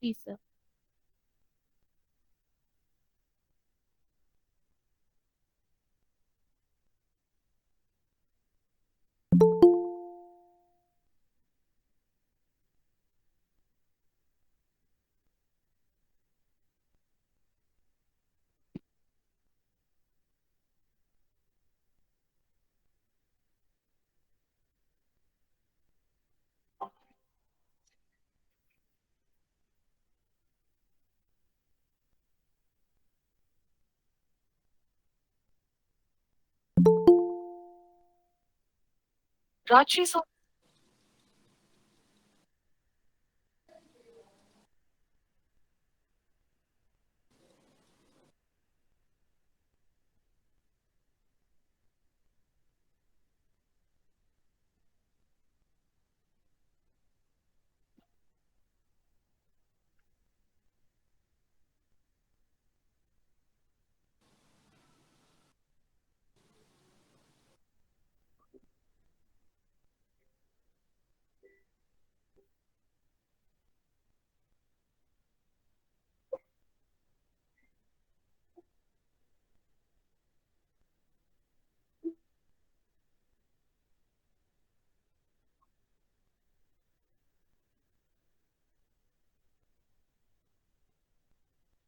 Please, sir. Rajshri, so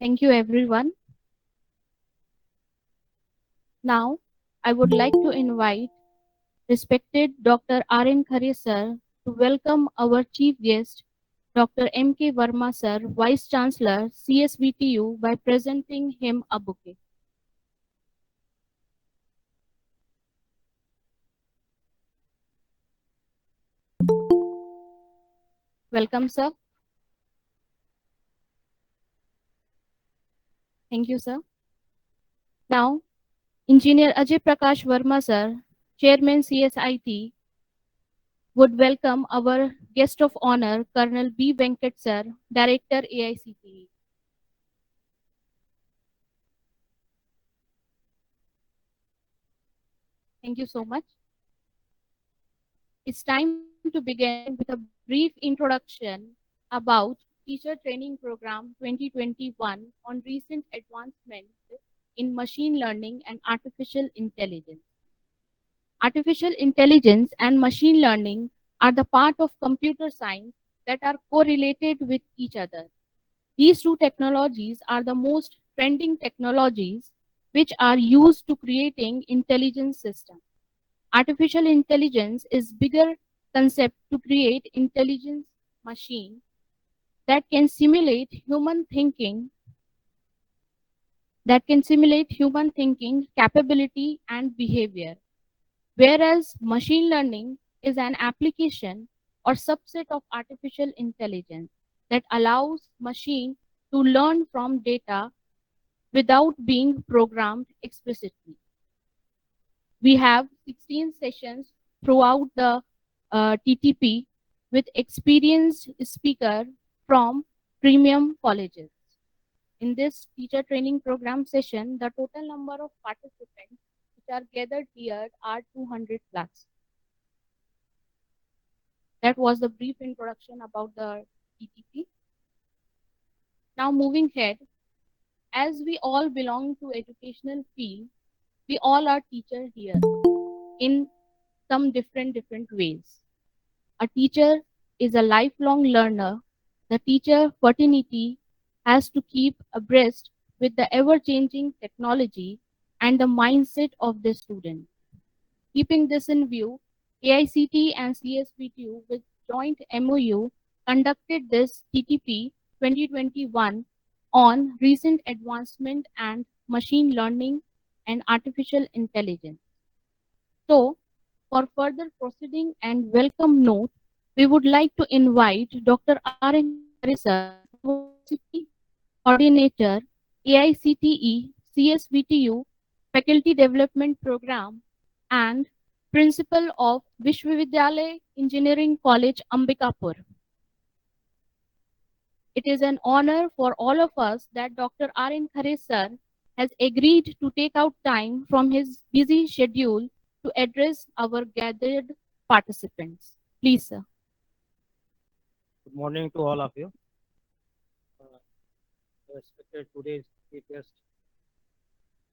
thank you, everyone. Now, I would like to invite respected Dr. R.N. Khare sir to welcome our chief guest, Dr. M.K. Verma sir, Vice Chancellor, CSVTU, by presenting him a bouquet. Welcome, sir. Thank you, sir. Now, Engineer Ajay Prakash Verma sir, Chairman CSIT, would welcome our guest of honor, Colonel B. Venkat sir, Director AICTE. Thank you so much. It's time to begin with a brief introduction about Teacher Training Program 2021 on recent advancements in machine learning and artificial intelligence. Artificial intelligence and machine learning are the part of computer science that are correlated with each other. These two technologies are the most trending technologies which are used to creating intelligence systems. Artificial intelligence is bigger concept to create intelligence machine that can simulate human thinking capability and behavior, whereas machine learning is an application or subset of artificial intelligence that allows machine to learn from data without being programmed explicitly. We have 16 sessions throughout the TTP with experienced speaker from premium colleges. In this teacher training program session, the total number of participants which are gathered here are 200 plus. That was the brief introduction about the TTP. Now moving ahead, as we all belong to educational field, we all are teachers here in some different ways. A teacher is a lifelong learner. The teacher fraternity has to keep abreast with the ever-changing technology and the mindset of the student. Keeping this in view, AICT and CSVTU with joint MOU conducted this TTP 2021 on recent advancement and machine learning and artificial intelligence. So, for further proceeding and welcome note, we would like to invite Dr. R.N. Khare sir, University Coordinator, AICTE, CSVTU, Faculty Development Program, and Principal of Vishwavidyalaya Engineering College, Ambikapur. It is an honor for all of us that Dr. R.N. Khare sir has agreed to take out time from his busy schedule to address our gathered participants. Please, sir. Good morning to all of you. respected today's chief guest,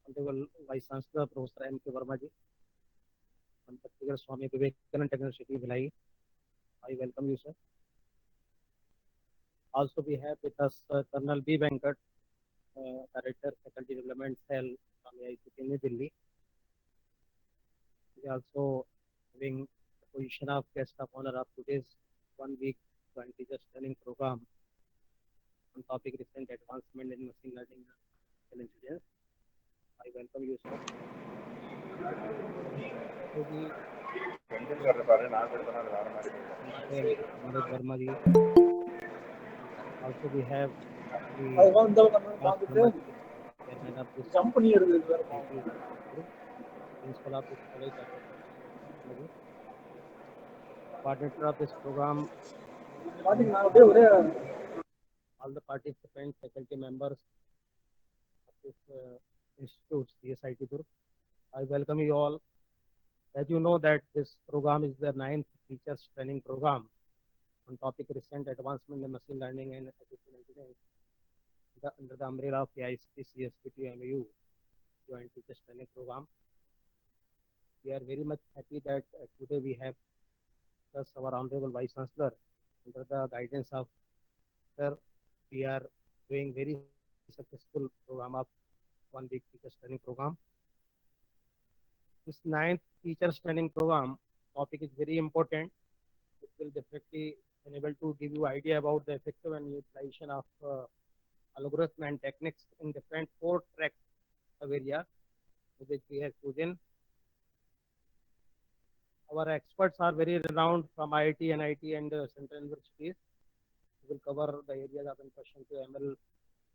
Honorable Vice Chancellor Professor M. K. Verma ji, and particular Swami Vivekanand Technology, Bhilai. I welcome you, sir. Also, we have with us Colonel B. Venkat, Director, Faculty Development Cell from IIT New Delhi. We also having the position of guest of honor of today's 1 week joint teacher training program on topic recent advancement in machine learning and intelligence. I welcome you, sir. So we Honorable Manoj Verma ji. Also, we have the Vikas Verma ji, Chairman of this IIT group, Principal of this college, Dr. Verma ji, Coordinator of this program, and all the participants, faculty members of this institute, CSIT group. I welcome you all. As you know that this program is the 9th teachers training program on topic recent advancement in machine learning and artificial intelligence under the umbrella of the ICT CSPT MAU Joint Teachers Training Program. We are very much happy that today we have thus our Honorable Vice Chancellor under the guidance of Sir. We are doing very successful program of 1 week teachers training program. This 9th teachers training program topic is very important. It will definitely enable to give you idea about the effective and utilization of algorithm and techniques in different 4 tracks of areas which we have chosen. Our experts are very renowned from IIT, NIT, and central universities. We will cover the areas of introduction to ML,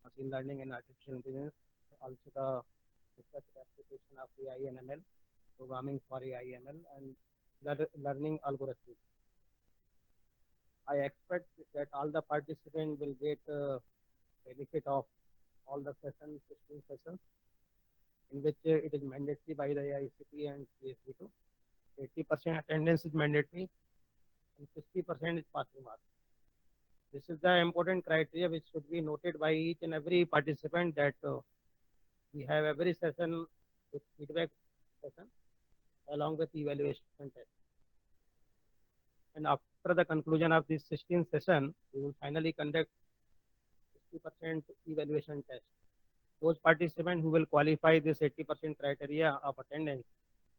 machine learning, and artificial intelligence. Also, the research application of AI and ML, programming for AI ML, and learning algorithms. I expect that all the participants will get benefit of all the sessions, 16 sessions, in which it is mandatory by the ICT and CSV2. 80% attendance is mandatory and 60% is passing marks. This is the important criteria which should be noted by each and every participant that we have every session with feedback session along with evaluation test. And after the conclusion of this 16th session, we will finally conduct 60% evaluation test. Those participants who will qualify this 80% criteria of attendance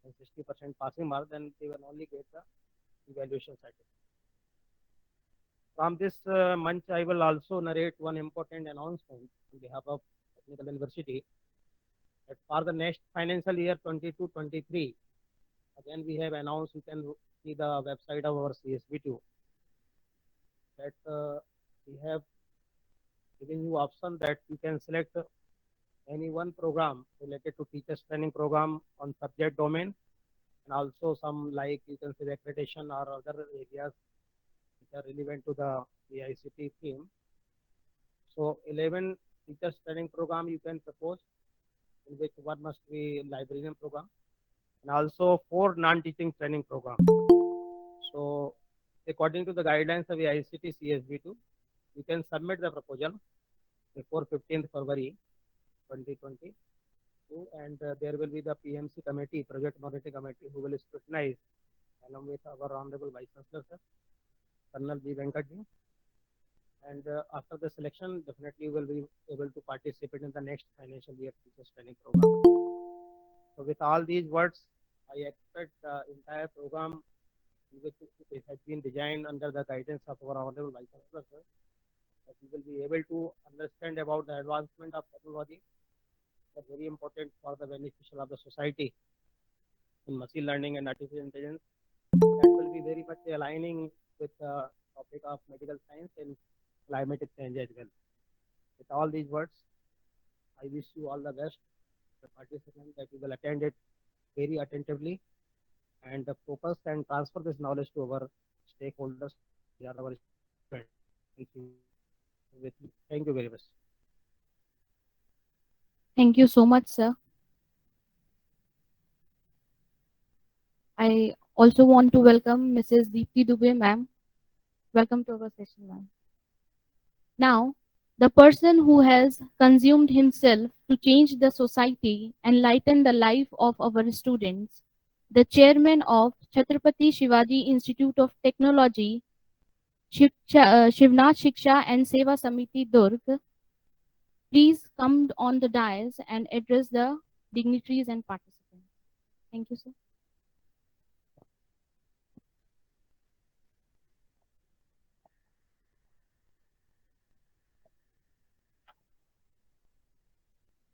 and 60% passing mark, then they will only get the evaluation certificate. From this month, I will also narrate one important announcement on behalf of Technical University that for the next financial year 22-23, again we have announced, you can see the website of our CSV2, that we have given you option that you can select any one program related to teachers training program on subject domain, and also some like you can say the accreditation or other areas which are relevant to the AICT theme. So 11 teachers training program you can propose, in which one must be librarian program, and also 4 non-teaching training program. So according to the guidelines of the ICT CSV2, you can submit the proposal before 15th February 2022, and there will be the PMC committee, project monitoring committee, who will scrutinize along with our Honorable Vice Chancellor, sir, Colonel B. Venkat ji. And after the selection, definitely will be able to participate in the next financial year teachers training program. So with all these words, I expect the entire program, which it has been designed under the guidance of our Honorable Vice Chancellor, sir, that we will be able to understand about the advancement of technology. That's very important for the beneficial of the society in machine learning and artificial intelligence. That will be very much aligning with the topic of medical science and climatic change as well. With all these words, I wish you all the best, the participants, that you will attend it very attentively and focus and transfer this knowledge to our stakeholders. They are our students. Thank you. Thank you very much. Thank you so much, sir. I also want to welcome Mrs. Deepti Dubey, ma'am. Welcome to our session, ma'am. Now, the person who has consumed himself to change the society and lighten the life of our students, the chairman of Chhatrapati Shivaji Institute of Technology, Shivnath Shiksha and Seva Samiti Durg, please come on the dais and address the dignitaries and participants. Thank you, sir.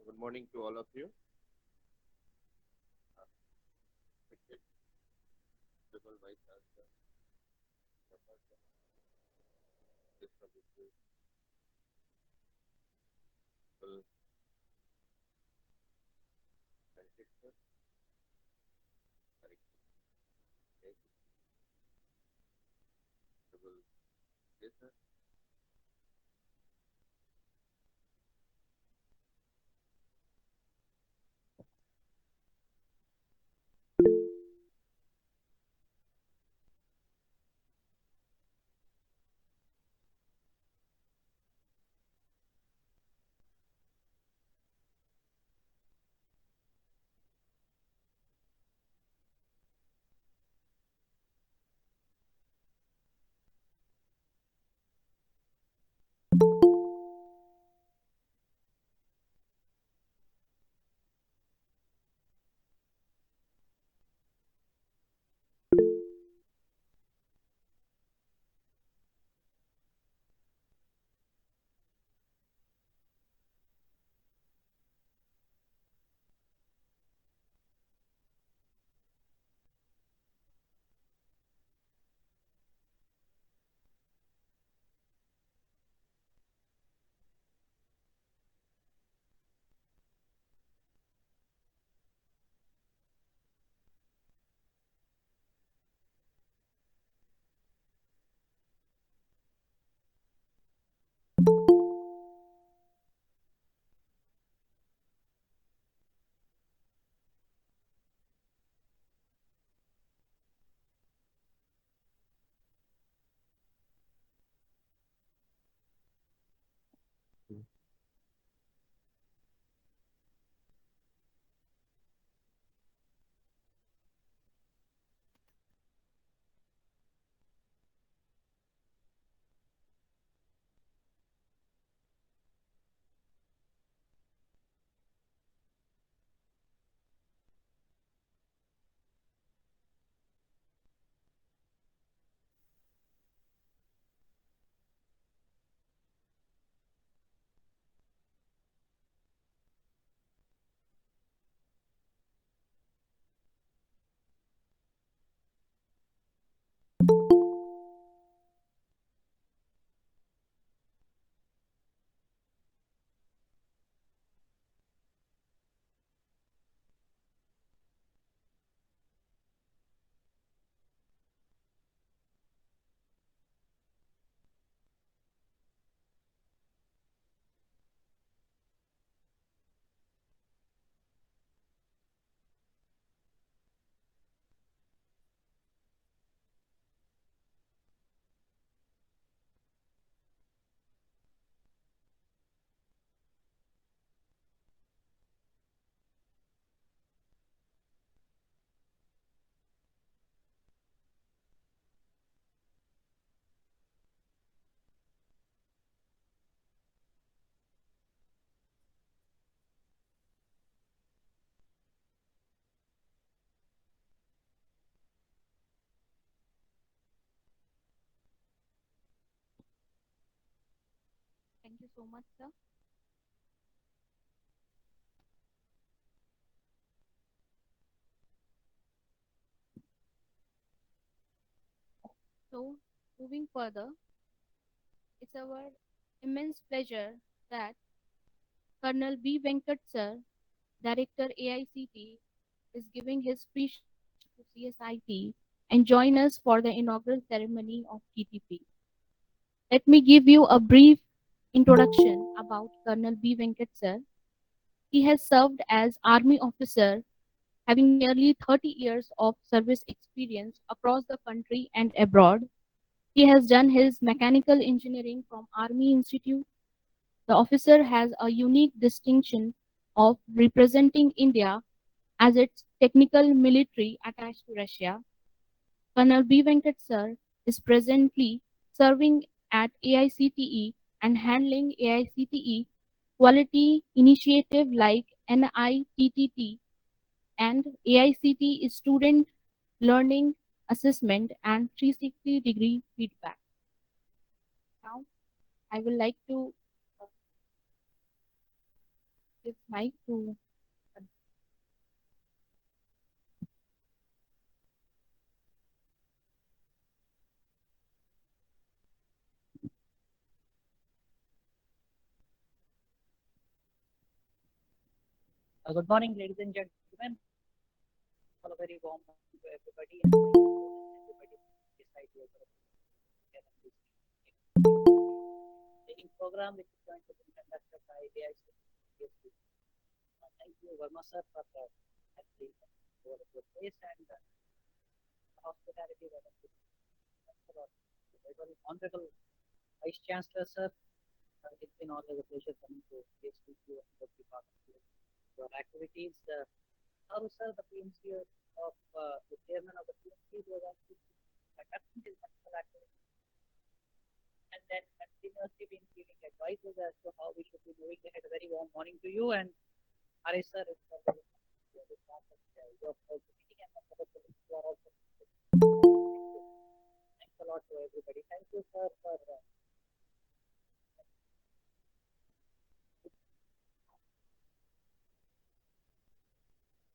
Good morning to all of you. Respected Principal Vice Chancellor, Professor, Distinguished Principal, Director, Director, Principal, Professor, Thank you so much, sir. So, moving further, it's our immense pleasure that Colonel B. Venkat sir, Director AICT, is giving his speech to CSIT and join us for the inaugural ceremony of TTP. Let me give you a brief introduction about Colonel B. Venkat sir. He has served as Army officer, having nearly 30 years of service experience across the country and abroad. He has done his mechanical engineering from Army Institute, The officer has a unique distinction of representing India as its technical military attached to Russia. Colonel B. Venkat Sir is presently serving at AICTE and handling AICTE quality initiative like NITTT and AICTE student learning assessment and 360-degree feedback. Now, I would like to give mic to Good morning, ladies and gentlemen. All a very warm welcome to everybody, and thank you everybody this idea for this training program which is going to be conducted by AICTE. Thank you, Verma sir, for actually over the place and hospitality. Thanks a lot. Very honorable Vice Chancellor sir, it's been always a pleasure coming to this with you and to be part of your activities. Now, sir, the PMC of the chairman of the PMC was actually conducting this multiple activities and then continuously been giving advices as to how we should be moving ahead. A very warm morning to you and Hari sir, it's a very your meeting and you are also. Thanks a lot to everybody. Thank you, sir, for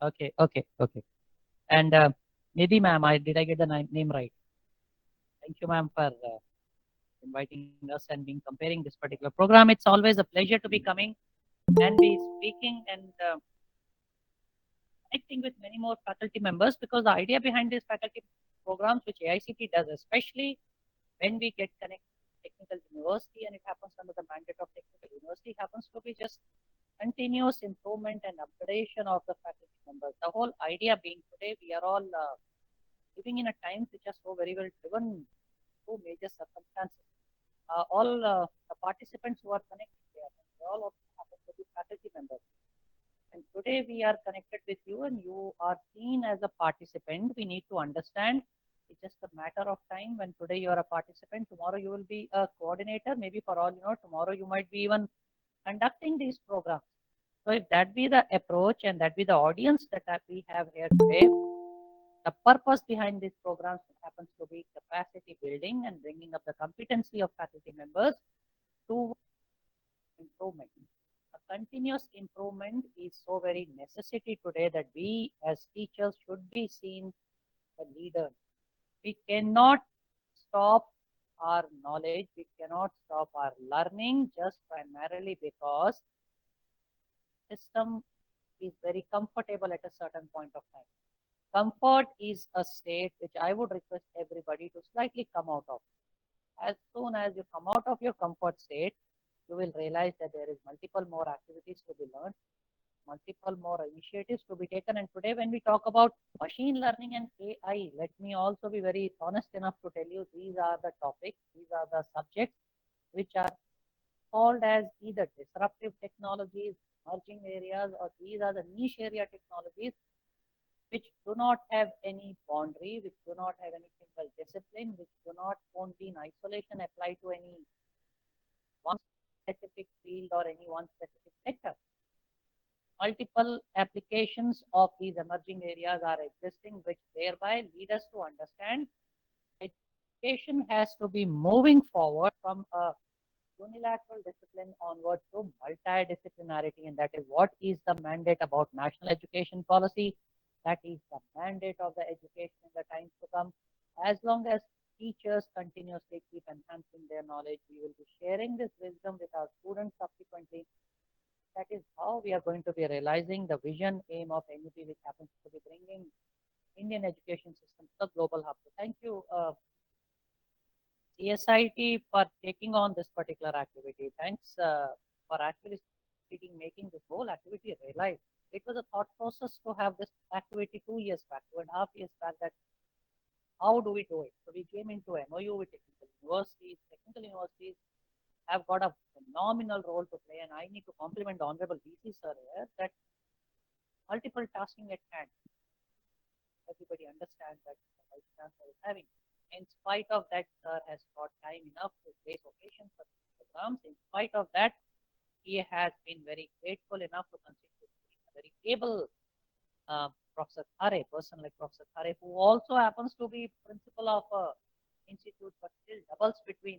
okay. And maybe, ma'am, did I get the name right? Thank you, ma'am, for inviting us and being comparing this particular program. It's always a pleasure to be coming and be speaking and connecting with many more faculty members, because the idea behind these faculty programs which AICT does, especially when we get connected to technical university and it happens under the mandate of technical university, happens to be just continuous improvement and upgradation of the faculty members. The whole idea being today we are all living in a times which are so very well driven through major circumstances. All the participants who are connected there, they all also happen to be faculty members. And today we are connected with you and you are seen as a participant. We need to understand it's just a matter of time. When today you are a participant, tomorrow you will be a coordinator. Maybe for all you know, tomorrow you might be even conducting these programs. So if that be the approach and that be the audience that we have here today, the purpose behind these programs happens to be capacity building and bringing up the competency of faculty members to improvement. A continuous improvement is so very necessity today that we as teachers should be seen a leader. We cannot stop our knowledge, we cannot stop our learning just primarily because system is very comfortable at a certain point of time. Comfort is a state which I would request everybody to slightly come out of. As soon as you come out of your comfort state, you will realize that there is multiple more activities to be learned, multiple more initiatives to be taken. And today when we talk about machine learning and AI, let me also be very honest enough to tell you these are the topics, these are the subjects which are called as either disruptive technologies, emerging areas, or these are the niche area technologies which do not have any boundary, which do not have any single discipline, which do not only in isolation apply to any one specific field or any one specific sector. Multiple applications of these emerging areas are existing, which thereby lead us to understand education has to be moving forward from a unilateral discipline onward to multidisciplinarity, and that is what is the mandate about national education policy. That is the mandate of the education in the times to come. As long as teachers continuously keep enhancing their knowledge, we will be sharing this wisdom with our students subsequently. That is how we are going to be realizing the vision, aim of NUP, which happens to be bringing Indian education system to the global hub. So thank you, CSIT, for taking on this particular activity. Thanks for actually making this whole activity realized. It was a thought process to have this activity 2 years back, 2.5 years back, that how do we do it? So we came into MOU with technical universities have got a phenomenal role to play, and I need to compliment the Honorable VC sir here that multiple tasking at hand. Everybody understands that the Vice Chancellor is having. In spite of that, sir has got time enough to place occasions for programs. In spite of that, he has been very grateful enough to consider a very able Professor Thare, person like Professor Thare, who also happens to be principal of a institute, but still doubles between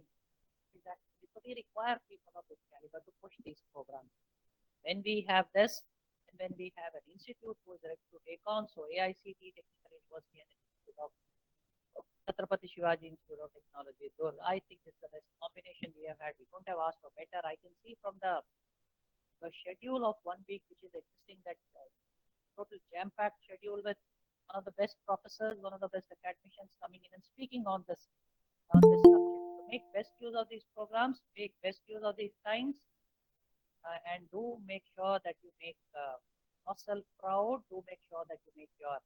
these activities. So we require people of this caliber to push these programs. When we have this, and when we have an institute who is ready to take on, so AICT, Technical University, and Institute of Chhatrapati Shivaji Institute of Technology, so I think this is the best combination we have had. We couldn't have asked for better. I can see from the schedule of 1 week, which is existing, that total jam-packed schedule with one of the best professors, one of the best academicians coming in and speaking on this subject. So make best use of these programs, make best use of these times, and do make sure that you make yourself proud. Do make sure that you make your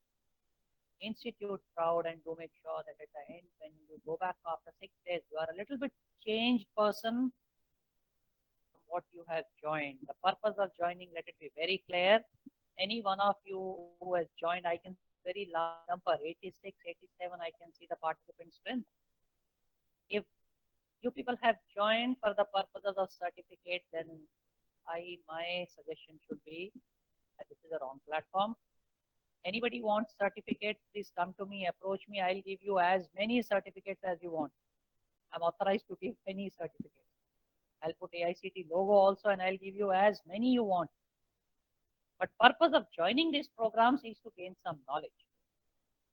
institute proud, and do make sure that at the end, when you go back after 6 days, you are a little bit changed person from what you have joined. The purpose of joining, let it be very clear. Any one of you who has joined, I can see very large number, 86, 87, I can see the participant strength. If you people have joined for the purposes of certificate, then my suggestion should be that this is a wrong platform. Anybody wants certificate, please come to me, approach me. I'll give you as many certificates as you want. I'm authorized to give any certificates. I'll put AICT logo also, and I'll give you as many you want. But purpose of joining these programs is to gain some knowledge.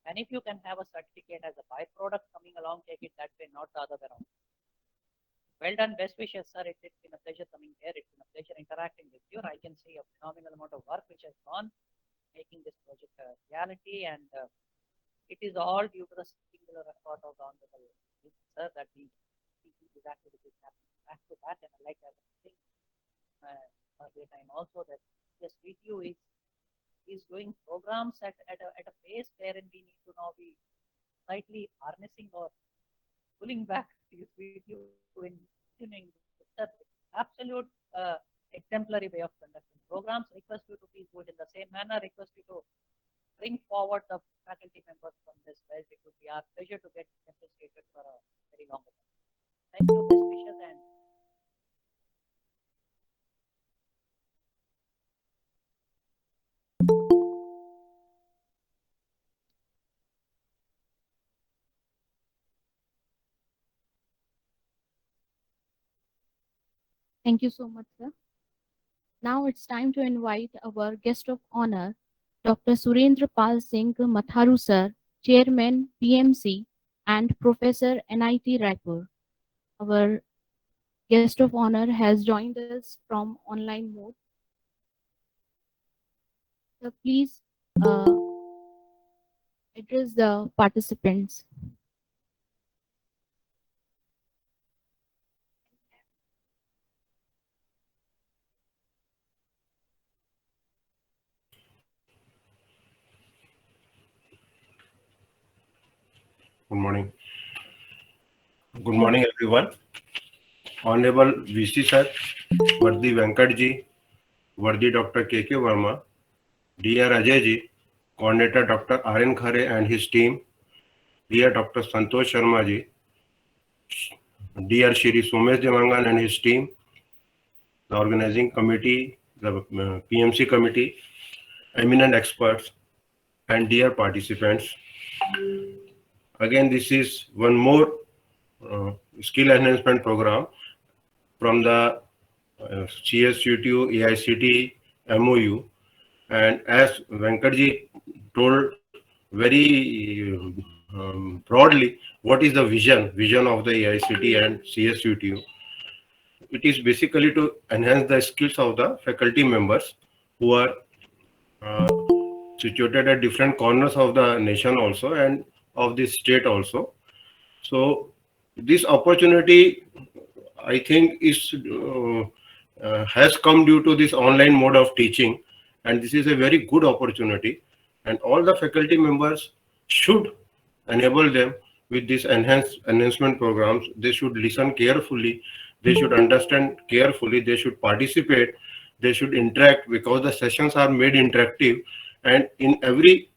And if you can have a certificate as a byproduct coming along, take it that way, not the other way around. Well done, best wishes, sir. It's been a pleasure coming here. It's been a pleasure interacting with you. I can see a phenomenal amount of work which has gone making this project a reality, and it is all due to the singular effort of the Honorable sir that we see these activities happening back to back. And I like that thing earlier time also that yes, VTU is doing programs at a pace wherein we need to now be slightly harnessing or pulling back these VTU in continuing the absolute exemplary way of conducting programs. Request you to please do it in the same manner. Request you to bring forward the faculty members from this belt. It would be our pleasure to get appreciated for a very long time. Thank you, best wishes, and Thank you so much, sir. Now it's time to invite our guest of honor, Dr. Surendra Pal Singh Matharu, sir, Chairman, PMC, and Professor, NIT Raipur. Our guest of honor has joined us from online mode. So please address the participants. Good morning. Good morning, everyone. Honorable VC Sir, Vardi Venkatji, Vardi Dr. K.K. Verma, Dear Ajayji, Coordinator Dr. R.N. Khare and his team, Dear Dr. Santosh Sharma ji, Dear Shri Somesh Devangan and his team, the organizing committee, the PMC committee, eminent experts, and dear participants. Again, this is one more skill enhancement program from the CSIT, AICT, MOU. And as Venkatji told very broadly, what is the vision of the AICT and CSIT? It is basically to enhance the skills of the faculty members who are situated at different corners of the nation also and of the state also. So this opportunity, I think, has come due to this online mode of teaching, and this is a very good opportunity, and all the faculty members should enable them with these enhancement programs. They should listen carefully They should understand carefully. They should participate. They should interact because the sessions are made interactive. And in every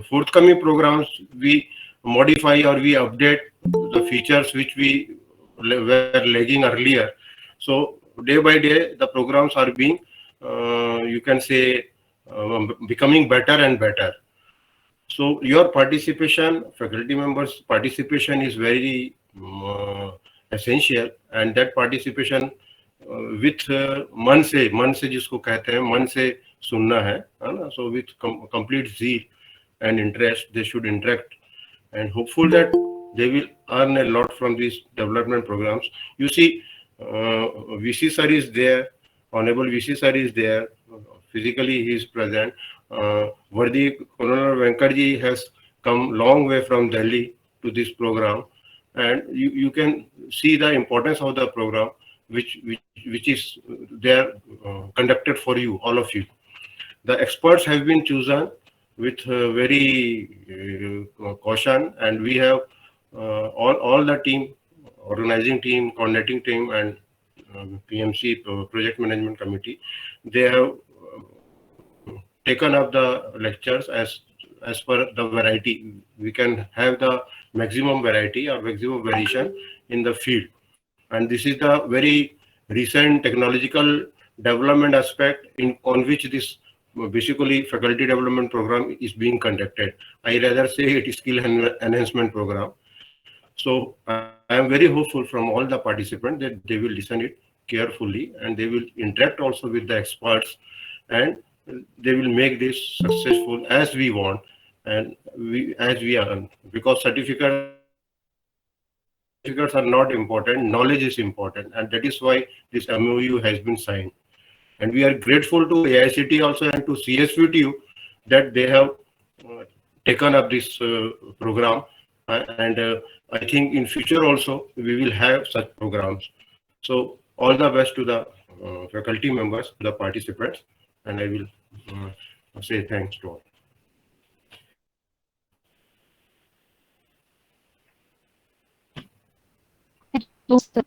forthcoming programs, we modify or we update the features which we were lagging earlier. So day by day, the programs are being, you can say, becoming better and better. So your participation, faculty members' participation is very essential, and that participation with मन से जिसको कहते हैं मन से सुनना है ना? So with complete zeal and interest, they should interact, and hopeful that they will earn a lot from these development programs. You see, VC sir is there, Honorable VC sir is there, physically he is present. Vardi Colonel Venkarji has come long way from Delhi to this program, and you can see the importance of the program, which is there conducted for you, all of you. The experts have been chosen with very caution, and we have all the team, organizing team, coordinating team, and PMC project management committee. They have taken up the lectures as per the variety. We can have the maximum variety or maximum variation in the field, and this is the very recent technological development aspect in on which this basically faculty development program is being conducted. I rather say it is skill enhancement program. So I am very hopeful from all the participants that they will listen it carefully, and they will interact also with the experts, and they will make this successful as we want, and we as we are, because certificates are not important, knowledge is important, and that is why this MOU has been signed. And we are grateful to AICT also and to CSVTU that they have uh, taken up this program. And I think in future also we will have such programs. So all the best to the faculty members, to the participants, and I will say thanks to all. Thank you so much, sir.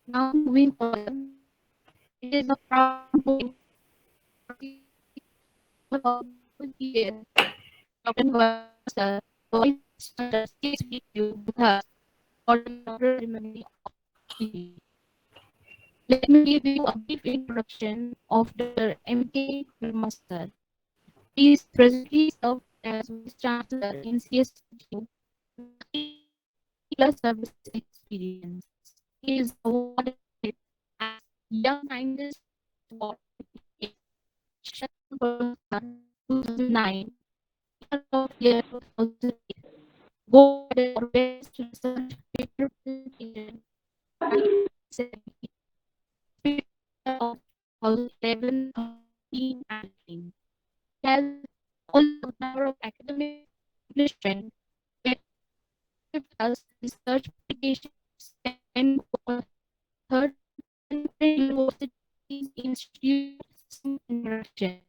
Now moving further, it is a proud moment for all of the year Dr. Varsha, the Vice Chancellor CSBQ, with us for the inaugural ceremony of TTP. Let me give you a brief introduction of Dr. M.K. Verma, sir. He is presently served as Vice Chancellor in CSBQ with 30 plus service experience. He is awarded as Young Scientist Award 2008, Shannon Puraskar 2009, Teacher of Year 2008, Gold Medal for Best Research Paper Presentation 2017, Spirit Award of 2011, 13, and 15. He has also a number of academic accomplishments where he has research publications and for third Central University's Institute of System Interaction.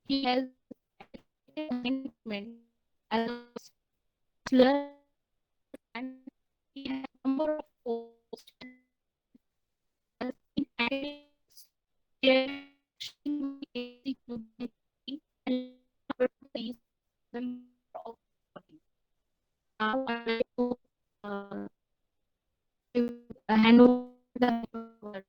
He has executive assignment as a vice chancellor, and he has a number of posts as in academics, chairman section by AICQ by and last but not least, member of the body. Now I would like to uh, hand over the microphone to our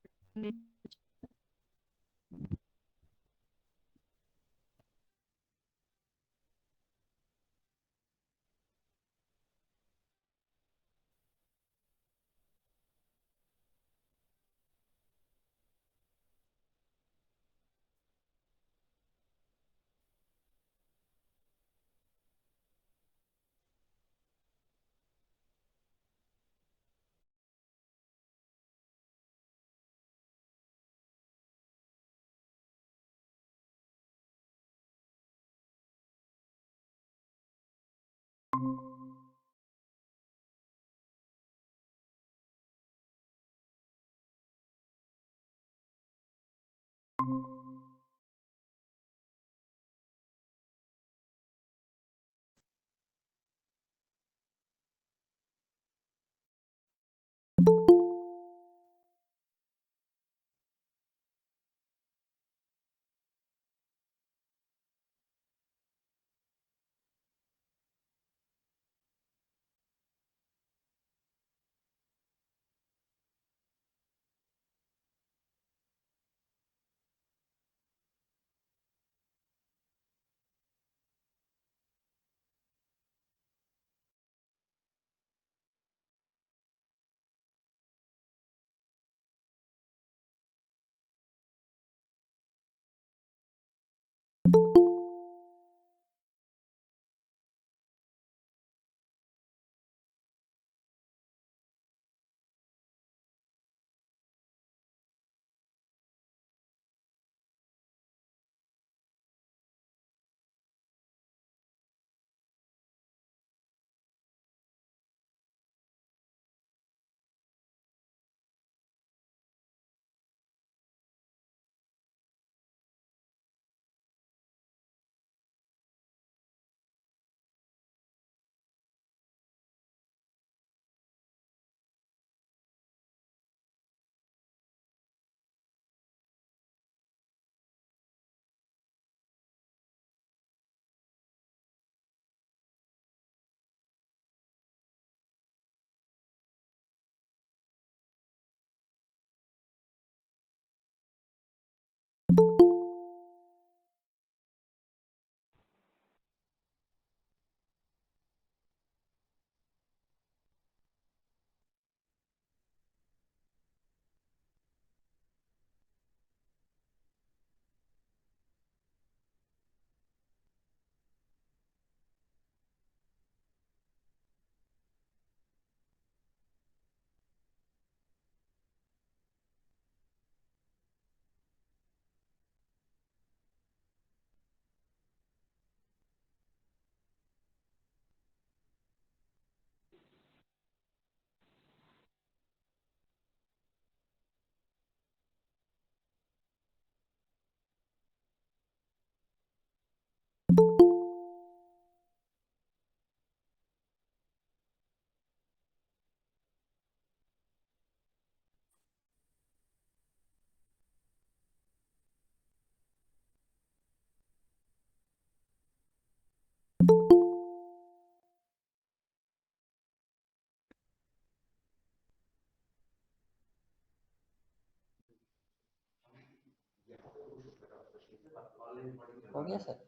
हो गया sir.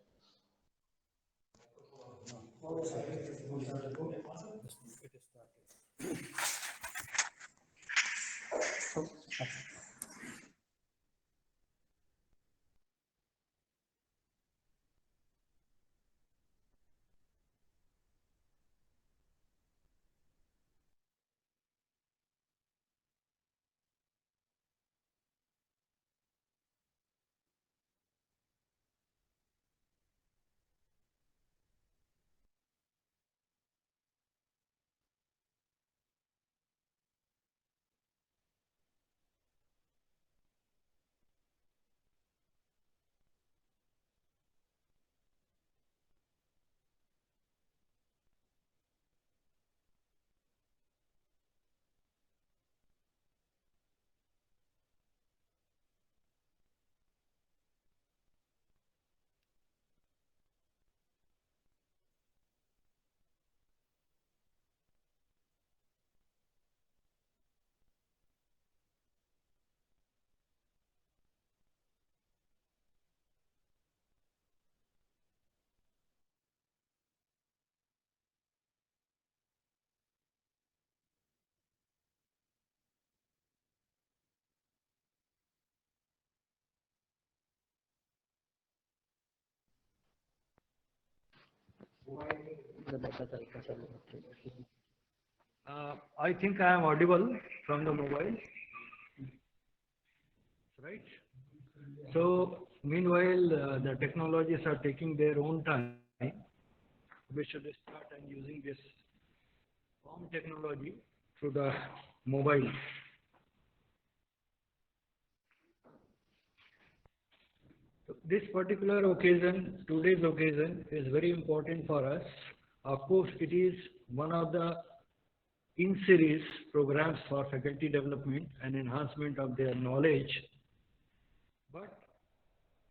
I think I am audible from the mobile, right? So, meanwhile, the technologies are taking their own time. We should start and using this form technology through the mobile. This particular occasion, today's occasion, is very important for us. Of course, it is one of the in-series programs for faculty development and enhancement of their knowledge, but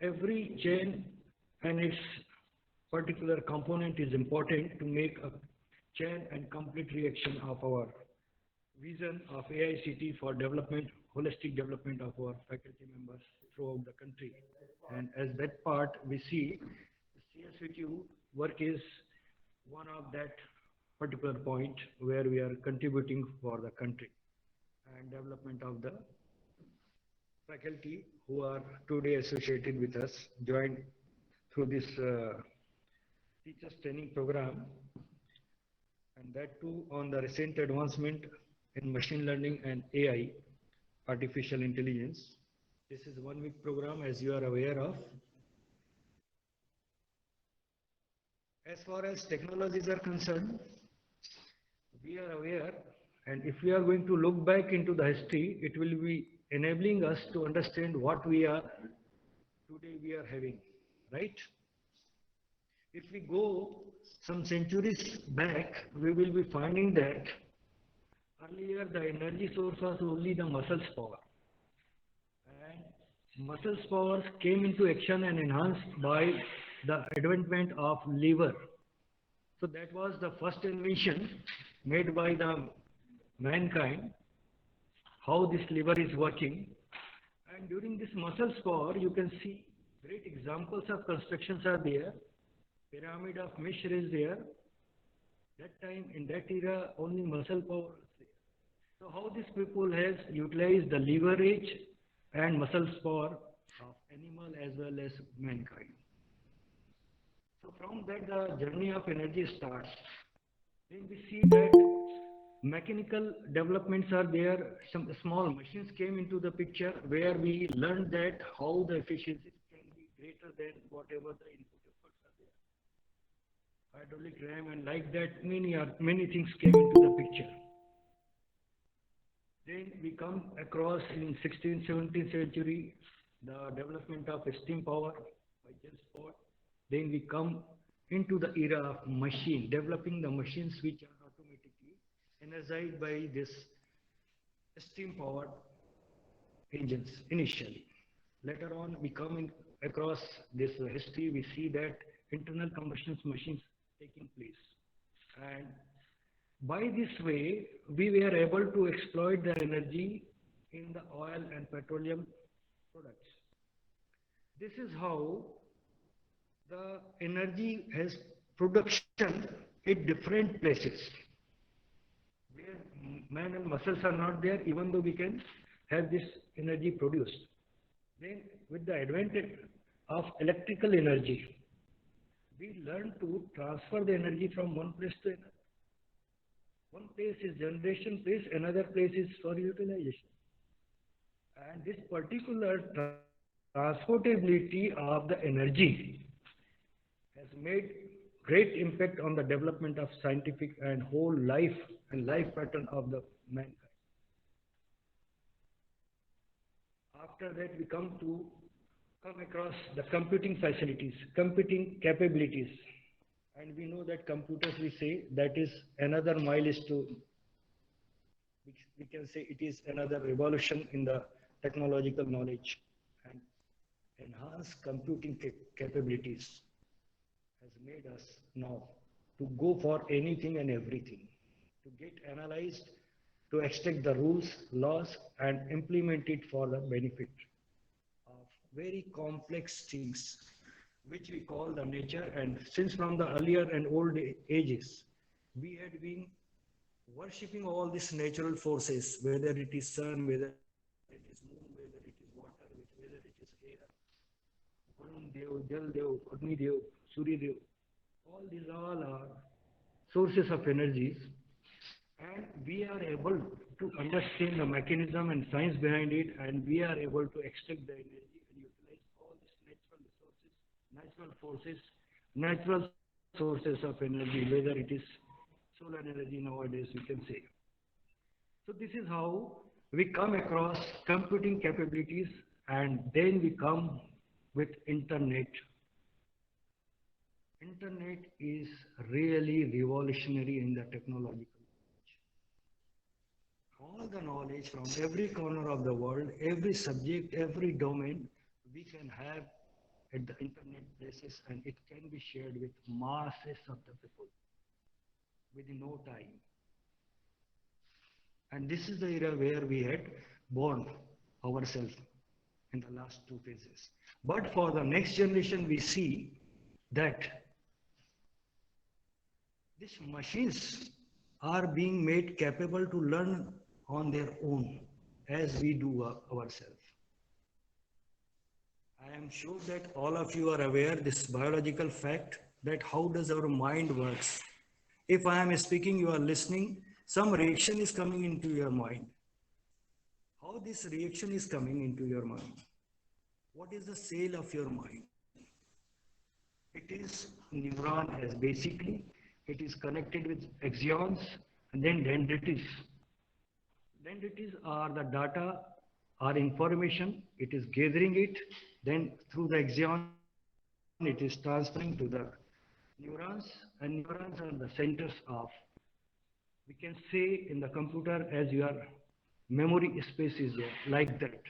every chain and its particular component is important to make a chain and complete reaction of our vision of AICT for development, holistic development of our faculty members throughout the country. And as that part, we see the CSIT work is one of that particular point where we are contributing for the country and development of the faculty who are today associated with us, joined through this teachers training program, and that too on the recent advancement in machine learning and AI, artificial intelligence. This is 1 week program, as you are aware of. As far as technologies are concerned, we are aware, and if we are going to look back into the history, it will be enabling us to understand what we are today we are having, right? If we go some centuries back, we will be finding that earlier the energy source was only the muscles power. And muscles powers came into action and enhanced by the advancement of lever. So that was the first invention made by the mankind, how this lever is working. And during this muscles power, you can see great examples of constructions are there. Pyramid of Misr is there. That time, in that era, only muscle power was there. So how these people has utilized the leverage and muscles power of animal as well as mankind. So from that, the journey of energy starts. Then we see that mechanical developments are there. Some small machines came into the picture where we learned that how the efficiency can be greater than whatever the input efforts are there. Hydraulic ram and like that, many things came into the picture. Then we come across in 16th, 17th century, the development of steam power by James Watt. Then we come into the era of machine, developing the machines which are automatically energized by this steam powered engines initially. Later on, we come in across this history, we see that internal combustion machines taking place. And by this way, we were able to exploit the energy in the oil and petroleum products. This is how the energy has production in different places where man and muscles are not there, even though we can have this energy produced. Then with the advantage of electrical energy, we learn to transfer the energy from one place to another. One place is generation place, another place is for utilization. And this particular transportability of the energy has made great impact on the development of scientific and whole life and life pattern of the mankind. After that, we come across the computing facilities, computing capabilities. And we know that computers, we say, that is another milestone. We can say it is another revolution in the technological knowledge, and enhanced computing capabilities has made us now to go for anything and everything, to get analyzed, to extract the rules, laws, and implement it for the benefit of very complex things, which we call the nature. And since from the earlier and old ages, we had been worshipping all these natural forces, whether it is sun, whether it is moon, whether it is water, whether it is air, Varun Dev, Jal Dev, Agni Dev, Surya Dev. All these all are sources of energies, and we are able to understand the mechanism and science behind it, and we are able to extract the energy and utilize all these natural forces, natural sources of energy, whether it is solar energy nowadays, we can say. So this is how we come across computing capabilities, and then we come with internet. Internet is really revolutionary in the technological age. all the knowledge from every corner of the world, every subject, every domain, we can have at the internet places, and it can be shared with masses of the people within no time. And this is the era where we had born ourselves in the last two phases. But for the next generation, we see that these machines are being made capable to learn on their own as we do ourselves. I am sure that all of you are aware this biological fact that how does our mind works. If I am speaking, you are listening, some reaction is coming into your mind. How this reaction is coming into your mind? What is the cell of your mind? It is neuron as basically, it is connected with axons and then dendrites. Dendrites are the data or information, it is gathering it, then through the axon it is transferring to the neurons, and neurons are the centers of, we can say in the computer as your memory space is there, like that.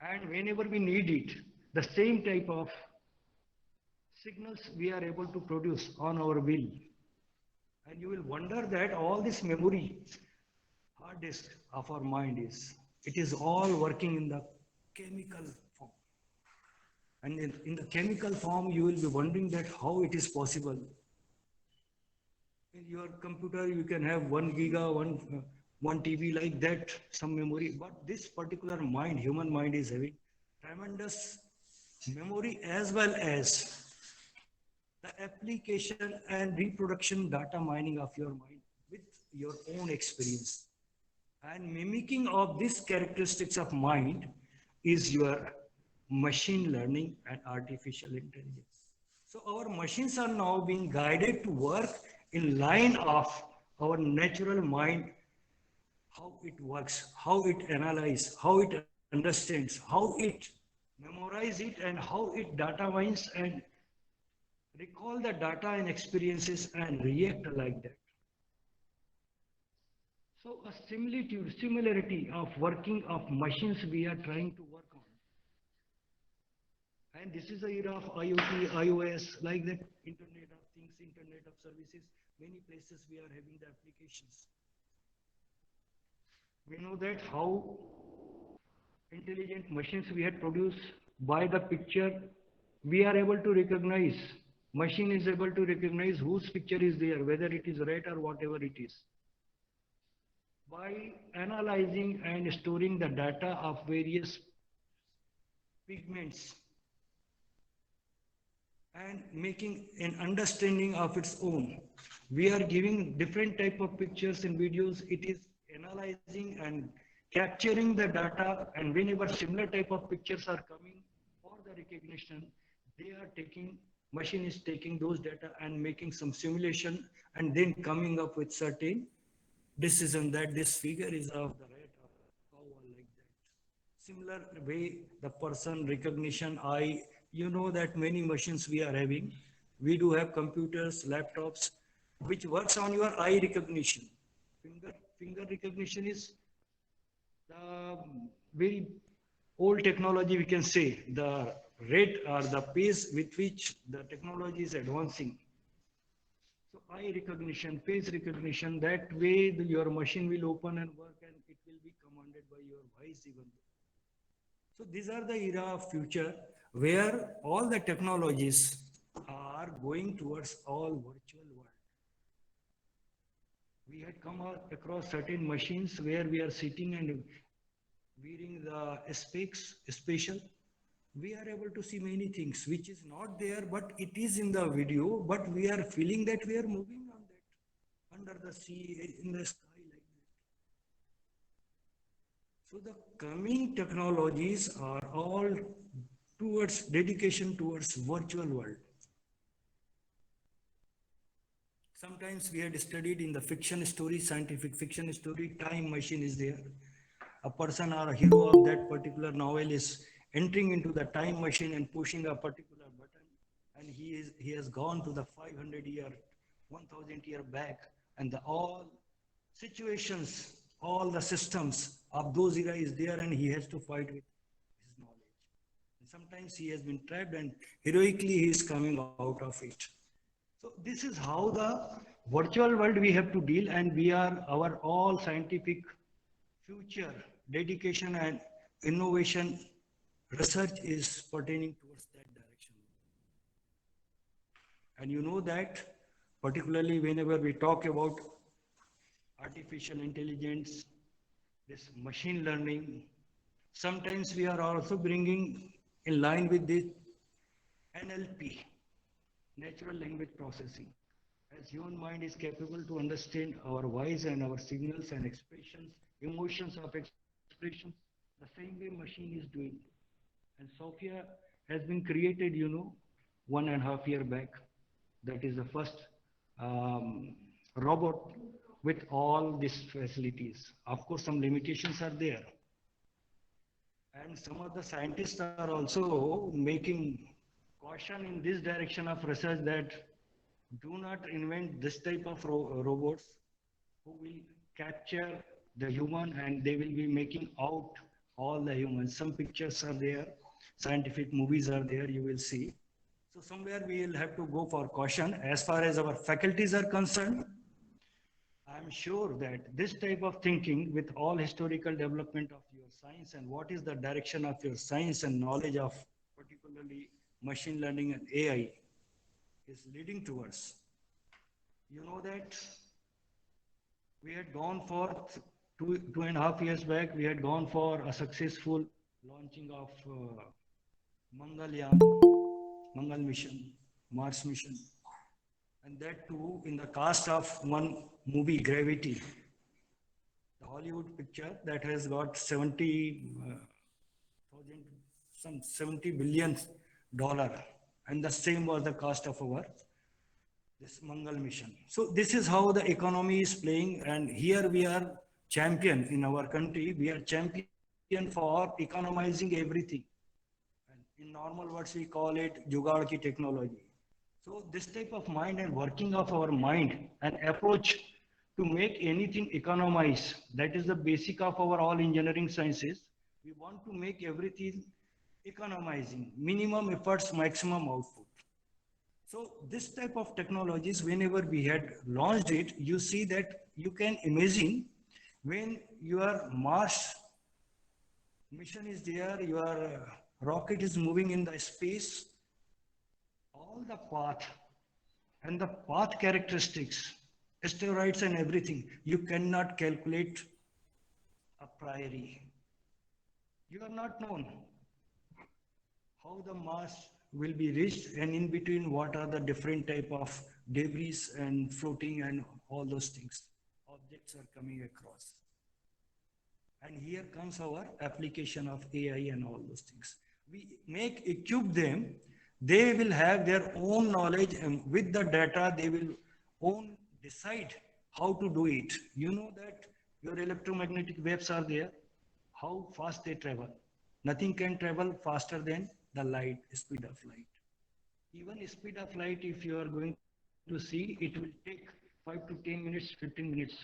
And whenever we need it, the same type of signals we are able to produce on our will. And you will wonder that all this memory, hard disk of our mind is, it is all working in the chemical form. And in the chemical form, you will be wondering that how it is possible. In your computer, you can have 1 giga, one TB like that, some memory. But this particular mind, human mind is having tremendous memory as well as the application and reproduction data mining of your mind with your own experience. And mimicking of these characteristics of mind is your machine learning and artificial intelligence. So our machines are now being guided to work in line of our natural mind, how it works, how it analyzes, how it understands, how it memorize it, and how it data mines and recall the data and experiences and react like that. So a similitude, similarity of working of machines we are trying to work on. And this is the era of IoT, iOS, like that, Internet of Things, Internet of Services. Many places we are having the applications. We know that how intelligent machines we had produced by the picture, we are able to recognize, machine is able to recognize whose picture is there, whether it is red or whatever it is. By analyzing and storing the data of various pigments and making an understanding of its own. We are giving different type of pictures and videos. It is analyzing and capturing the data, and whenever similar type of pictures are coming for the recognition, they are taking, machine is taking those data and making some simulation and then coming up with certain decision that this figure is of the rat or cow or like that. Similar way, the person recognition, eye, you know that many machines we are having. We do have computers, laptops, which works on your eye recognition. Finger recognition is the very old technology, we can say, the rate or the pace with which the technology is advancing. So eye recognition, face recognition, that way your machine will open and work and it will be commanded by your voice even. So these are the era of future where all the technologies are going towards all virtual world. We had come across certain machines where we are sitting and wearing the specs, spatial. We are able to see many things which is not there, but it is in the video, but we are feeling that we are moving on that, under the sea, in the sky like that. So the coming technologies are all towards dedication towards virtual world. Sometimes we had studied in the fiction story, scientific fiction story, time machine is there. A person or a hero of that particular novel is entering into the time machine and pushing a particular button, and he has gone to the 500 year, 1000 year back, and the all situations all the systems of those era is there, and he has to fight with his knowledge. And sometimes he has been trapped, and heroically he is coming out of it. So this is how the virtual world we have to deal, and we are our all scientific future dedication and innovation research is pertaining towards that direction. And you know that particularly whenever we talk about artificial intelligence, this machine learning, sometimes we are also bringing in line with the NLP, natural language processing. As human mind is capable to understand our voice and our signals and expressions, emotions of expressions, the same way machine is doing. And Sophia has been created, 1.5 year back. That is the first um, robot with all these facilities. Of course, some limitations are there. And some of the scientists are also making caution in this direction of research that do not invent this type of robots who will capture the human and they will be making out all the humans. Some pictures are there, scientific movies are there, you will see. So somewhere we will have to go for caution. As far as our faculties are concerned, I'm sure that this type of thinking with all historical development of your science and what is the direction of your science and knowledge of particularly machine learning and AI is leading towards. You know that we had gone for 2.5 years back, we had gone for a successful launching of Mangalyaan, Mangal mission, Mars mission, and that too in the cast of one movie, Gravity, the Hollywood picture that has got 70 billion dollar, and the same was the cost of our this Mangal mission. So this is how the economy is playing, and here we are champion in our country. We are champion for economizing everything. And in normal words, we call it Jugaad ki technology. So this type of mind and working of our mind and approach to make anything economize, that is the basic of our all engineering sciences. We want to make everything economizing, minimum efforts, maximum output. So this type of technologies, whenever we had launched it, you see that you can imagine when your Mars mission is there, your rocket is moving in the space, all the path and the path characteristics, asteroids and everything, you cannot calculate a priori. You are not known how the Mars will be reached, and in between what are the different type of debris and floating and all those things. Objects are coming across. And here comes our application of AI and all those things. We equip them, they will have their own knowledge, and with the data, they will own decide how to do it. You know that your electromagnetic waves are there, how fast they travel. Nothing can travel faster than the light, speed of light. Even speed of light, if you are going to see, it will take 5 to 10 minutes, 15 minutes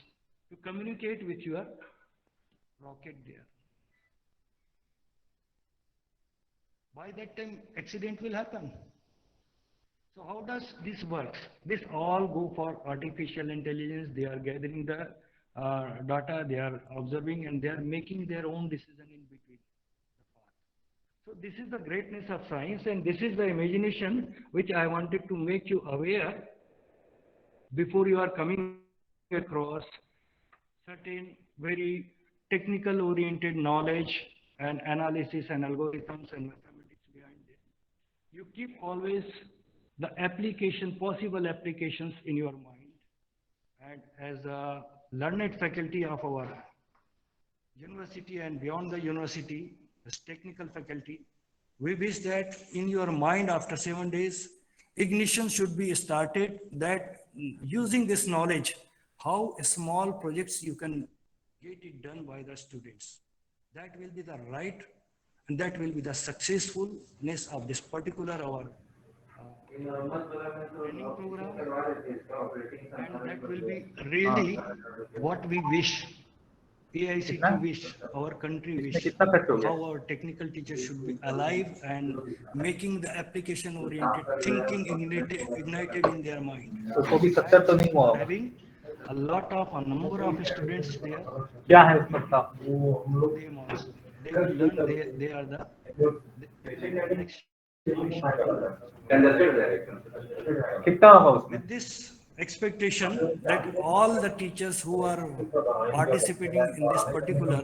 to communicate with your rocket there. By that time, accident will happen. So how does this work? This all go for artificial intelligence. They are gathering the data, they are observing, and they are making their own decision in between the path. So this is the greatness of science, and this is the imagination which I wanted to make you aware before you are coming across certain very technical oriented knowledge and analysis and algorithms and mathematics behind it. You keep always the application, possible applications in your mind. And as a learned faculty of our university and beyond the university, as technical faculty, we wish that in your mind after 7 days, ignition should be started that using this knowledge, how small projects you can get it done by the students. That will be the right and that will be the successfulness of this particular our training program, and that will be really what we wish AICT wish, our country इसमें wish, कितना खर्च हो how गया? our technical teachers should be alive and making the application oriented thinking ignited in their mind. उसको भी 70 And तो since नहीं we हुआ are होगा। having a number of students there, क्या है उसमें का? them also, they will learn, they are the next generation. कितना होगा उसमें? With this expectation that all the teachers who are participating in this particular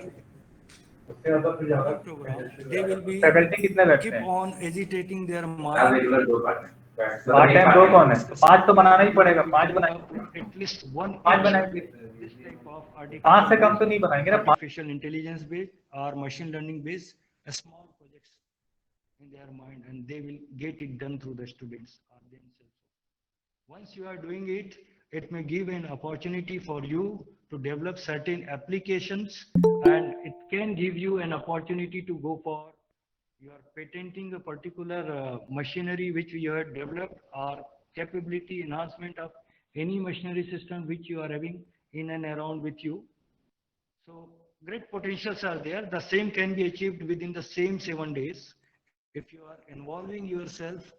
program, they will be faculty कितने बैठते keep हैं? on agitating their mind, part time 2 कौन है? तो 5 तो बनाना ही पड़ेगा, 5 coming बनाएंगे। up with at least one 5 each बनाएंगे। this type of 5 से कम तो नहीं बनाएंगे ना। artificial intelligence based or machine learning based small projects in their mind, and they will get it done through the students or themselves. Once you are doing it, it may give an opportunity for you to develop certain applications, and it can give you an opportunity to go for you are patenting a particular machinery which you have developed or capability enhancement of any machinery system which you are having in and around with you. So great potentials are there. The same can be achieved within the same 7 days if you are involving yourself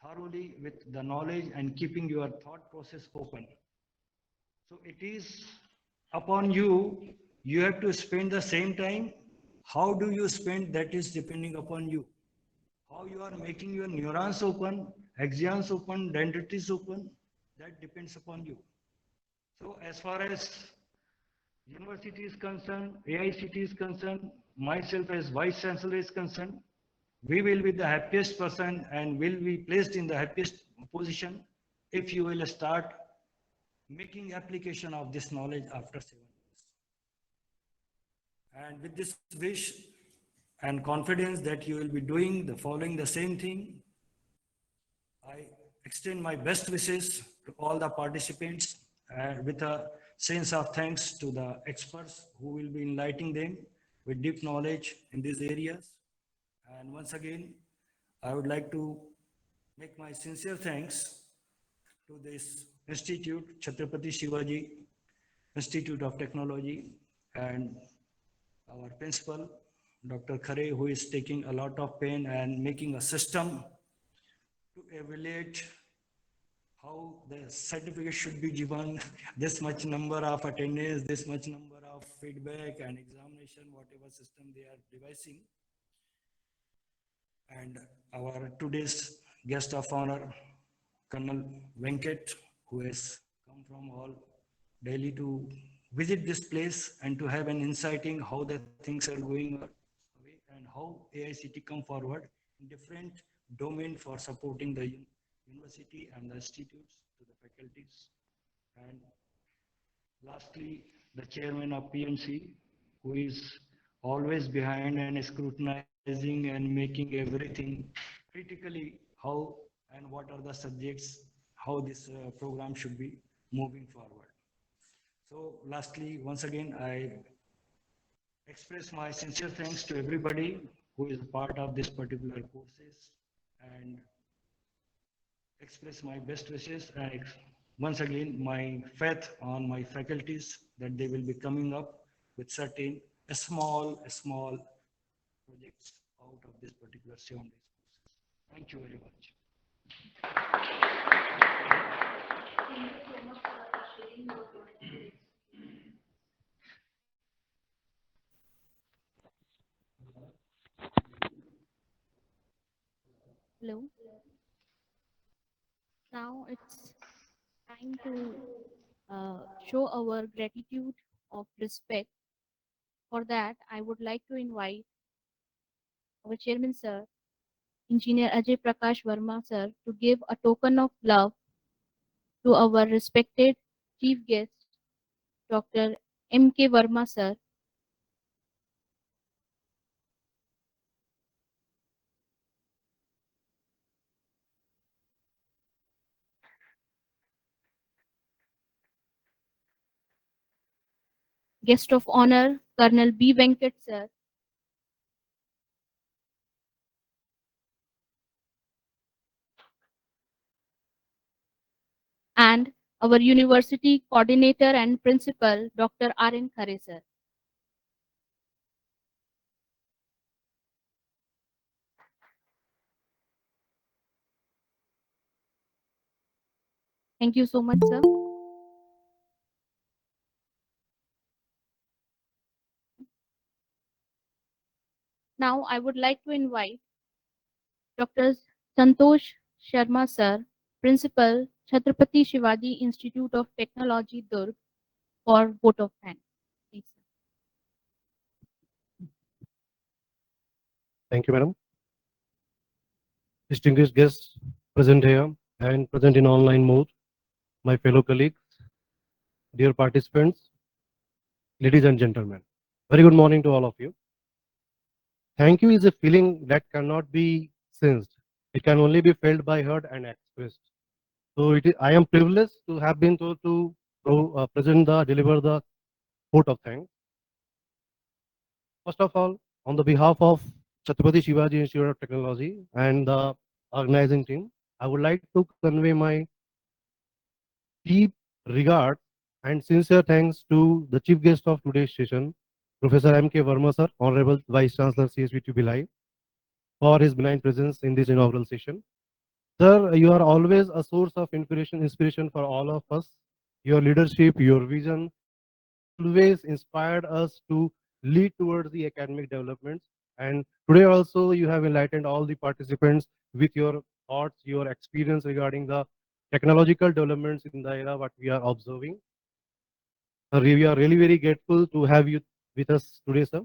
thoroughly with the knowledge and keeping your thought process open. So it is upon you. You have to spend the same time. How do you spend? That is depending upon you. How you are making your neurons open, axons open, dendrites open, that depends upon you. So as far as university is concerned, AICT is concerned, myself as Vice Chancellor is concerned, we will be the happiest person and will be placed in the happiest position if you will start making application of this knowledge after 7 years. And with this wish and confidence that you will be doing the following the same thing, I extend my best wishes to all the participants with a sense of thanks to the experts who will be enlightening them with deep knowledge in these areas. And once again, I would like to make my sincere thanks to this institute, Chhatrapati Shivaji Institute of Technology, and our principal, Dr. Khare, who is taking a lot of pain and making a system to evaluate how the certificate should be given, this much number of attendance, this much number of feedback and examination, whatever system they are devising. And our today's guest of honor, Colonel Venkat, who has come from all Delhi to visit this place and to have an insight in how the things are going away and how AICT come forward in different domain for supporting the university and the institutes to the faculties. And lastly, the chairman of PMC, who is always behind and scrutinizing and making everything critically how and what are the subjects, how this program should be moving forward. So lastly, once again, I express my sincere thanks to everybody who is part of this particular courses and express my best wishes and once again my faith on my faculties that they will be coming up with certain small projects out of this particular 7 days courses. Thank you very much. Hello. Now it's time to show our gratitude of respect. For that, I would like to invite our chairman, sir, Engineer Ajay Prakash Verma, sir, to give a token of love to our respected chief guest, Dr. M.K. Verma, sir. Guest of honor, Colonel B. Venkat, sir. And our university coordinator and principal, Dr. R.N. Khare, sir. Thank you so much, sir. Now I would like to invite Dr. Santosh Sharma, sir, Principal, Chhatrapati Shivaji Institute of Technology, Durg, for vote of thanks. Please, sir. Thank you, madam. Distinguished guests present here and present in online mode, my fellow colleagues, dear participants, ladies and gentlemen. Very good morning to all of you. Thank you is a feeling that cannot be sensed. It can only be felt by, heard, and expressed. So I am privileged to have been told to deliver the vote of thanks. First of all, on the behalf of Chhatrapati Shivaji Institute of Technology and the organizing team, I would like to convey my deep regard and sincere thanks to the chief guest of today's session, Professor M.K. Verma, sir, Honorable Vice Chancellor CSIT Bhilai, for his benign presence in this inaugural session. Sir, you are always a source of inspiration for all of us. Your leadership, your vision always inspired us to lead towards the academic developments. And today also you have enlightened all the participants with your thoughts, your experience regarding the technological developments in the era what we are observing. We are really very grateful to have you with us today, sir.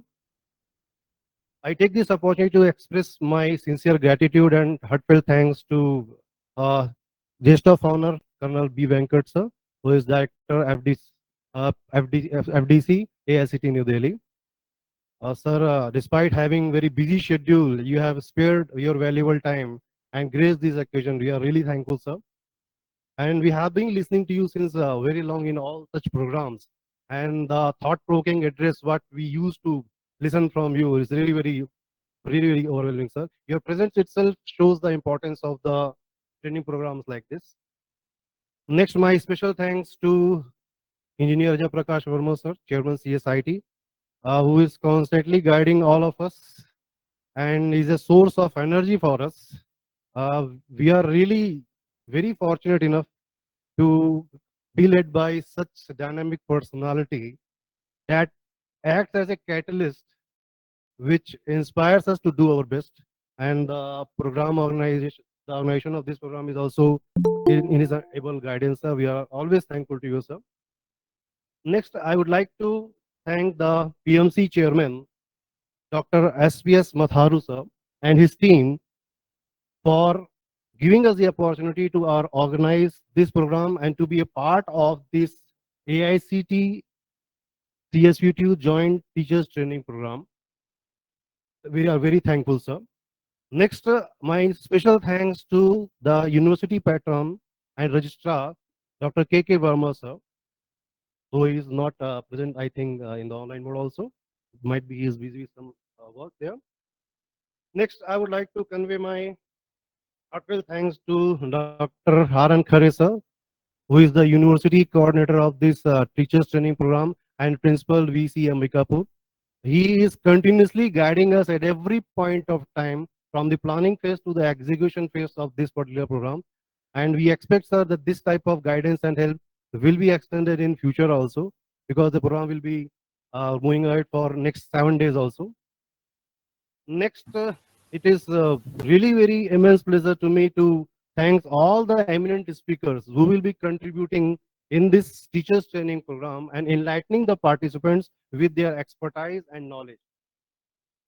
I take this opportunity to express my sincere gratitude and heartfelt thanks to uh, guest of honor, Colonel B. Venkat, sir, who is Director FDC, AICT New Delhi. Sir, despite having very busy schedule, you have spared your valuable time and graced this occasion. We are really thankful, sir. And we have been listening to you since very long in all such programs. And the thought-provoking address what we used to listen from you is really very overwhelming, sir. Your presence itself shows the importance of the training programs like this. Next, my special thanks to Engineer Ajay Prakash Verma, sir, Chairman CSIT, who is constantly guiding all of us and is a source of energy for us. We are really very fortunate enough to be led by such dynamic personality that acts as a catalyst which inspires us to do our best. And the organization of this program is also in his able guidance. Sir. We are always thankful to you, sir. Next, I would like to thank the PMC chairman, Dr. SPS Matharu, sir, and his team for giving us the opportunity to organize this program and to be a part of this AICT CSUTU Joint Teachers Training Program. We are very thankful, sir. Next, my special thanks to the university patron and registrar, Dr. K.K. Verma, sir, who is not present, I think, in the online mode also. Might be he is busy with some work there. Next, I would like to convey my heartfelt thanks to Dr. Haran Khare, sir, who is the university coordinator of this teachers training program and principal VC Ambikapur. He is continuously guiding us at every point of time from the planning phase to the execution phase of this particular program. And we expect, sir, that this type of guidance and help will be extended in future also, because the program will be moving ahead for next 7 days also. Next, it is really very immense pleasure to me to thank all the eminent speakers who will be contributing in this teachers training program and enlightening the participants with their expertise and knowledge.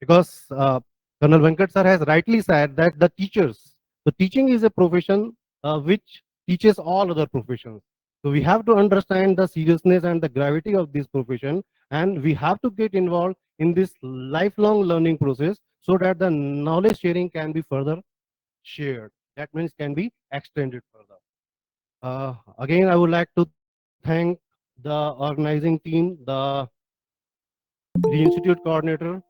Because Colonel Venkat sir has rightly said that the teaching is a profession which teaches all other professions. So we have to understand the seriousness and the gravity of this profession, and we have to get involved in this lifelong learning process so that the knowledge sharing can be further shared. That means can be extended further. Again, I would like to thank the organizing team, the institute coordinator,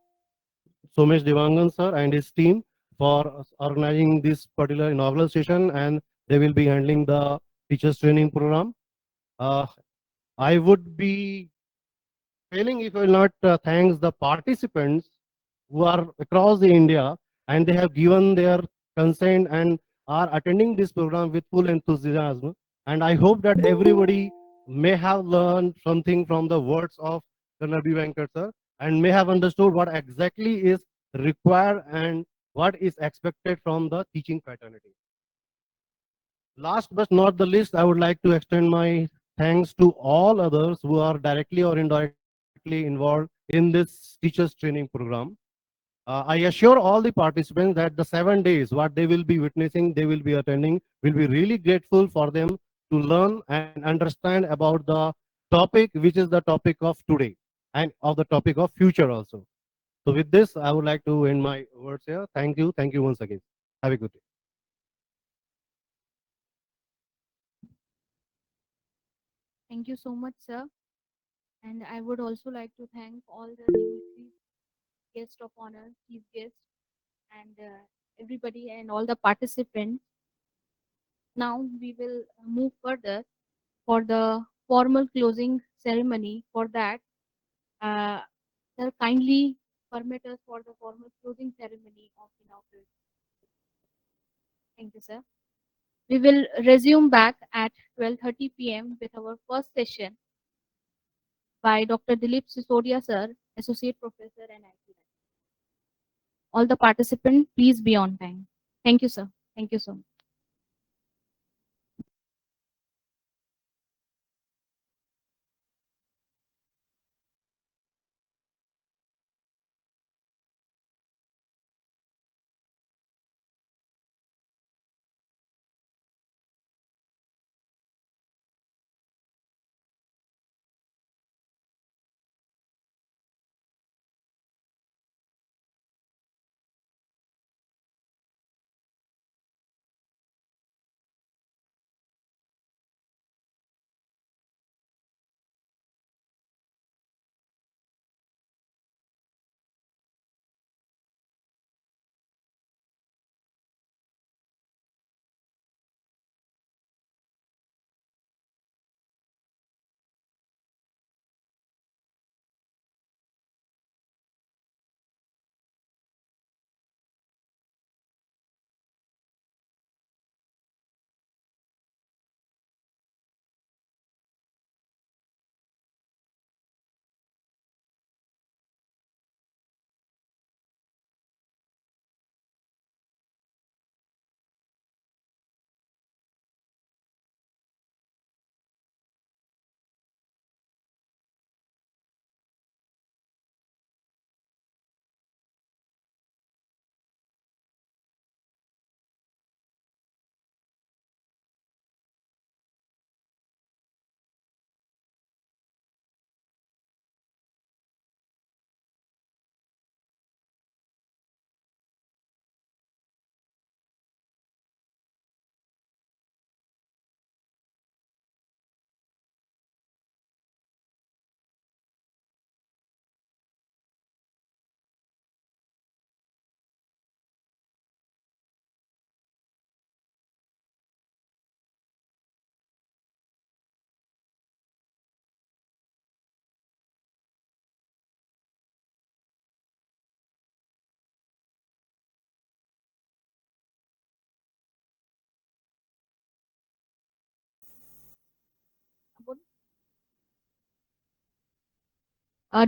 Somesh Devangan sir and his team for organizing this particular inaugural session, and they will be handling the teachers training program. Uh, I would be failing if I will not thank the participants who are across the India and they have given their consent and are attending this program with full enthusiasm. And I hope that everybody may have learned something from the words of Colonel B. Venkat sir and may have understood what exactly is required and what is expected from the teaching fraternity. Last but not the least, I would like to extend my thanks to all others who are directly or indirectly involved in this teachers training program. I assure all the participants that the 7 days, what they will be witnessing, they will be attending, will be really grateful for them to learn and understand about the topic, which is the topic of today and of the topic of future also. So with this, I would like to end my words here. Thank you. Thank you once again. Have a good day. Thank you so much, sir. And I would also like to thank all the dignitaries, guest of honor, chief guest, and everybody and all the participants. Now we will move further for the formal closing ceremony. For that, uh, sir, kindly permit us for the formal closing ceremony of inauguration. Thank you, sir. We will resume back at 12:30 p.m. with our first session by Dr. Dilip Sisodia, sir, Associate Professor and IT. All the participants, please be on time. Thank you, sir. Thank you so much.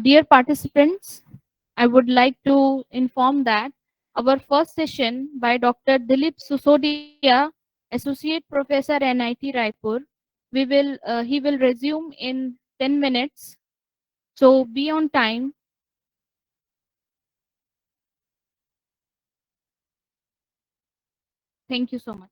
Dear participants, I would like to inform that our first session by Dr. Dilip Susodia, Associate Professor NIT Raipur, he will resume in 10 minutes. So be on time. Thank you so much.